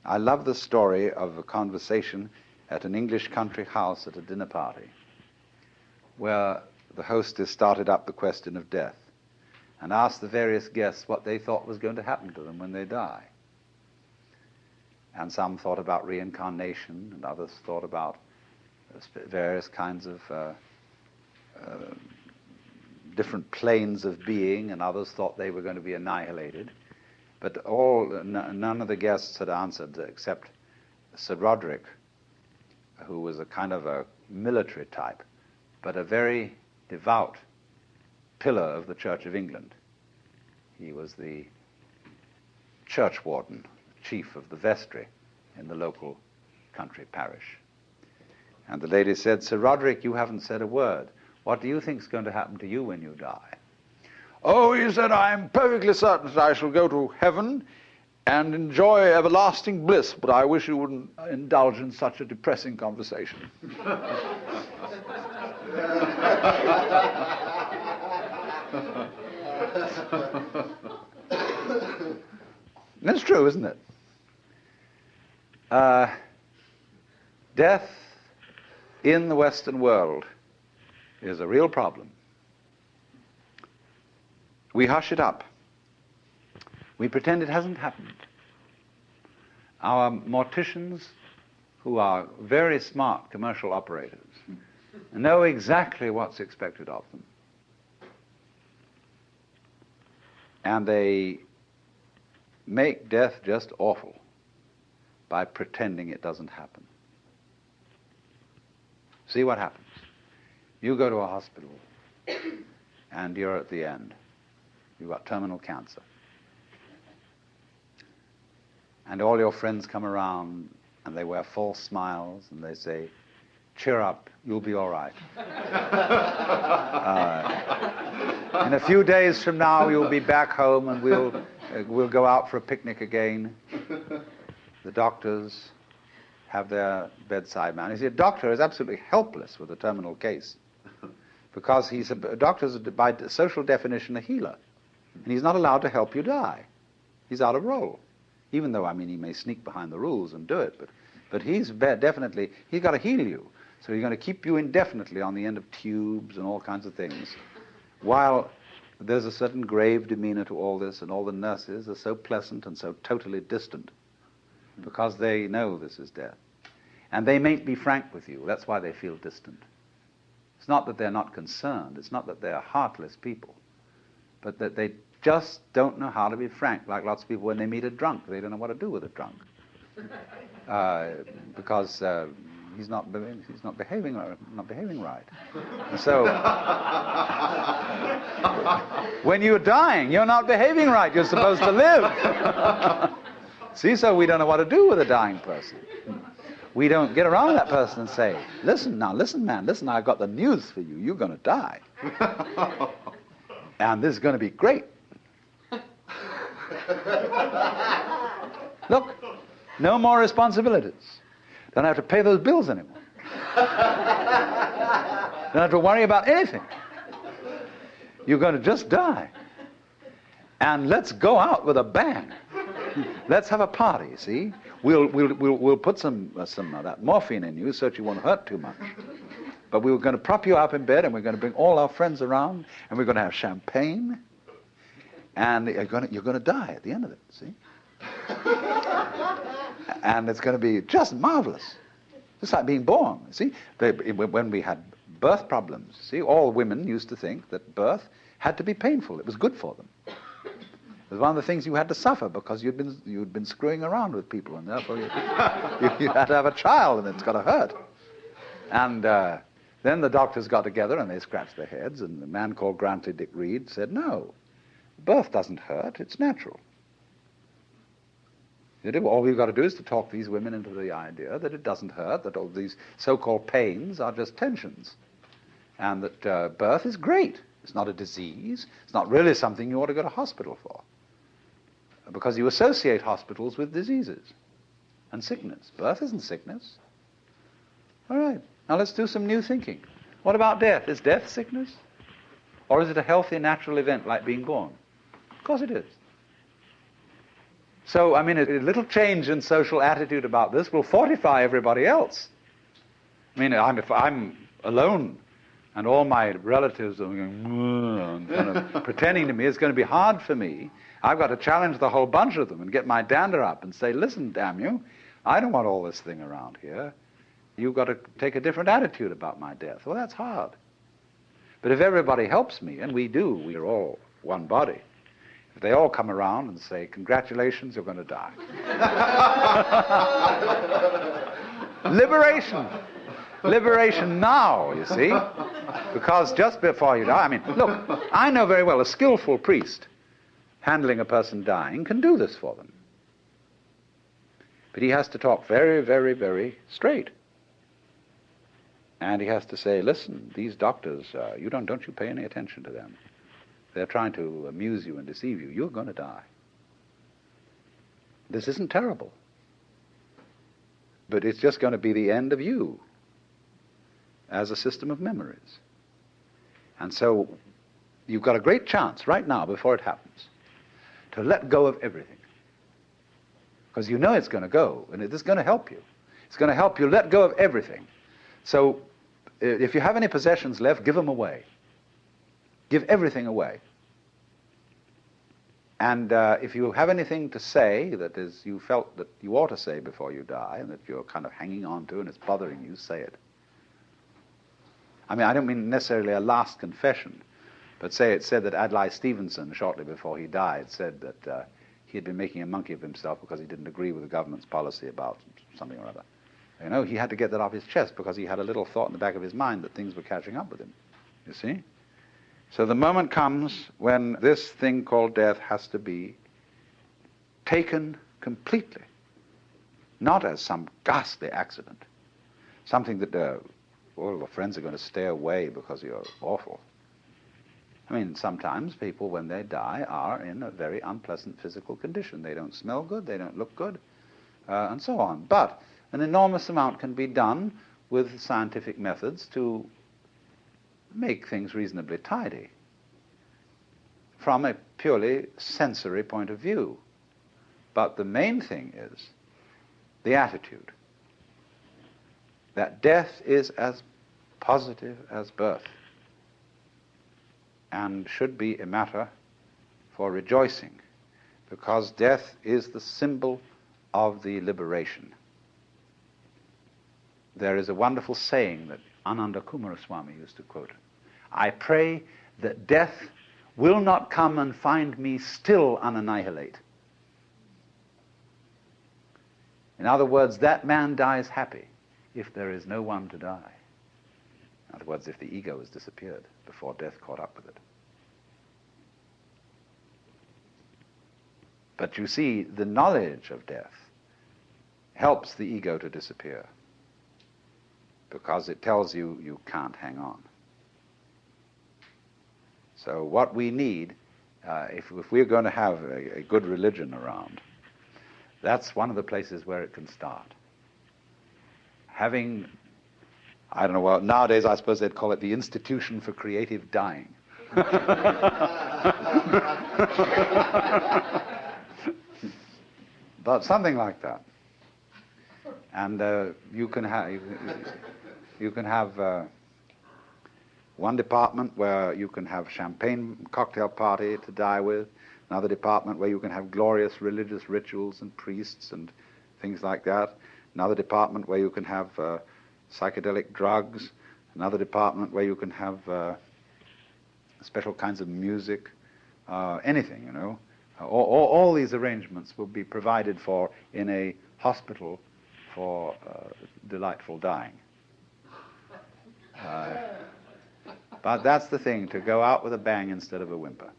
I love the story of a conversation at an English country house at a dinner party, where the hostess started up the question of death and asked the various guests what they thought was going to happen to them when they die. And some thought about reincarnation, and others thought about various kinds of different planes of being, and others thought they were going to be annihilated. But none of the guests had answered except Sir Roderick, who was a kind of a military type, but a very devout pillar of the Church of England. He was the church warden, chief of the vestry in the local country parish. And the lady said, "Sir Roderick, you haven't said a word. What do you think is going to happen to you when you die?" "Oh," he said, "I am perfectly certain that I shall go to heaven and enjoy everlasting bliss, but I wish you wouldn't indulge in such a depressing conversation." That's true, isn't it? Death in the Western world is a real problem. We hush it up. We pretend it hasn't happened. Our morticians, who are very smart commercial operators, know exactly what's expected of them. And they make death just awful by pretending it doesn't happen. See what happens. You go to a hospital and you're at the end. You've got terminal cancer. And all your friends come around and they wear false smiles and they say, "Cheer up, you'll be all right. In a few days from now, you'll be back home and we'll go out for a picnic again." The doctors have their bedside man. You see, a doctor is absolutely helpless with a terminal case because a doctor's, by social definition, a healer. And he's not allowed to help you die. He's out of role. Even though, he may sneak behind the rules and do it, but he's definitely, he's got to heal you. So he's going to keep you indefinitely on the end of tubes and all kinds of things. While there's a certain grave demeanor to all this, and all the nurses are so pleasant and so totally distant because they know this is death. And they mayn't be frank with you. That's why they feel distant. It's not that they're not concerned. It's not that they're heartless people, but that they just don't know how to be frank, like lots of people when they meet a drunk. They don't know what to do with a drunk because he's not behaving right. And so when you're dying, you're not behaving right. You're supposed to live. See, so we don't know what to do with a dying person. We don't get around that person and say, listen, man, I've got the news for you. You're going to die. And this is going to be great. Look, no more responsibilities. Don't have to pay those bills anymore. Don't have to worry about anything. You're going to just die. And let's go out with a bang. Let's have a party, see? We'll put some of that morphine in you so that you won't hurt too much. But we're going to prop you up in bed, and we're going to bring all our friends around, and we're going to have champagne, and you're going to die at the end of it, see? And it's going to be just marvelous. It's like being born, see? When we had birth problems, see, all women used to think that birth had to be painful. It was good for them. It was one of the things you had to suffer because you'd been screwing around with people, and therefore you had to have a child, and it's got to hurt. And then the doctors got together and they scratched their heads, and a man called Grantley Dick Reed said, "No, birth doesn't hurt, it's natural." All we've got to do is to talk these women into the idea that it doesn't hurt, that all these so-called pains are just tensions, and that birth is great. It's not a disease. It's not really something you ought to go to hospital for, because you associate hospitals with diseases and sickness. Birth isn't sickness. All right, now let's do some new thinking. What about death? Is death sickness? Or is it a healthy, natural event like being born? Of course it is. So, I mean, a little change in social attitude about this will fortify everybody else. I mean, if I'm alone and all my relatives are going, and kind of pretending to me, it's going to be hard for me. I've got to challenge the whole bunch of them and get my dander up and say, listen, damn you, I don't want all this thing around here. You've got to take a different attitude about my death. Well, that's hard. But if everybody helps me, and we do, we're all one body, if they all come around and say, congratulations, you're going to die. Liberation. Liberation now, you see. Because just before you die, I mean, look, I know very well a skillful priest handling a person dying can do this for them. But he has to talk very, very, very straight. And he has to say, listen, these doctors, don't you pay any attention to them. They're trying to amuse you and deceive you. You're going to die. This isn't terrible. But it's just going to be the end of you as a system of memories. And so you've got a great chance right now, before it happens, to let go of everything. Because you know it's going to go, and it is going to help you. It's going to help you let go of everything. So if you have any possessions left, give them away. Give everything away. And if you have anything to say that is you felt that you ought to say before you die, and that you're kind of hanging on to and it's bothering you, say it. I mean, I don't mean necessarily a last confession, but say it said that Adlai Stevenson, shortly before he died, said that he had been making a monkey of himself because he didn't agree with the government's policy about something or other. You know, he had to get that off his chest because he had a little thought in the back of his mind that things were catching up with him. You see? So the moment comes when this thing called death has to be taken completely, not as some ghastly accident, something that all the friends are going to stay away because you're awful. I mean, sometimes people, when they die, are in a very unpleasant physical condition. They don't smell good, they don't look good, and so on. But an enormous amount can be done with scientific methods to make things reasonably tidy from a purely sensory point of view. But the main thing is the attitude that death is as positive as birth and should be a matter for rejoicing, because death is the symbol of the liberation. There is a wonderful saying that Ananda Kumaraswamy used to quote. I pray that death will not come and find me still unannihilate. In other words, that man dies happy if there is no one to die. In other words, if the ego has disappeared before death caught up with it. But you see, the knowledge of death helps the ego to disappear, because it tells you you can't hang on. So what we need, if we're going to have a good religion around, that's one of the places where it can start. Having, I don't know, well, nowadays I suppose they'd call it the Institution for Creative Dying. But something like that. And you can have one department where you can have champagne cocktail party to die with, another department where you can have glorious religious rituals and priests and things like that, another department where you can have psychedelic drugs, another department where you can have special kinds of music, anything, you know. All these arrangements will be provided for in a hospital for delightful dying. But that's the thing, to go out with a bang instead of a whimper.